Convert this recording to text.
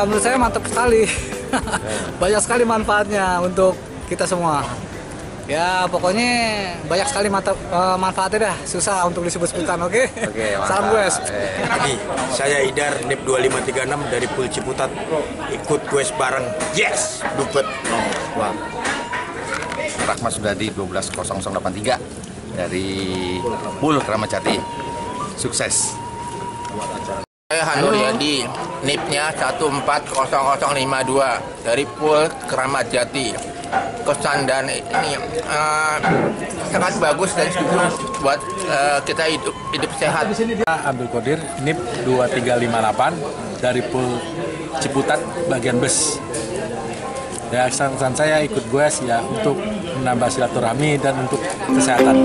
Menurut saya mantap sekali. Banyak sekali manfaatnya untuk kita semua. Ya pokoknya banyak sekali manfaatnya dah, susah untuk disebut-sebutkan, oke? Salam guys. Jadi saya Idar NIP 2536 dari Pul Ciputat, ikut quest bareng. Yes, dupet. Wah. Rahmat Sudadi 120083 dari Pul Kramat Jati. Sukses. Saya Hanur Yadi, NIP-nya 140052 dari Pul Kramat Jati. Kesan dan ini sangat bagus dan setuju buat kita hidup sehat. Abdul Qadir, NIP 2358 dari Pul Ciputat bagian bus. Ya, kesan saya ikut gue ya untuk menambah silaturahmi dan untuk kesehatan.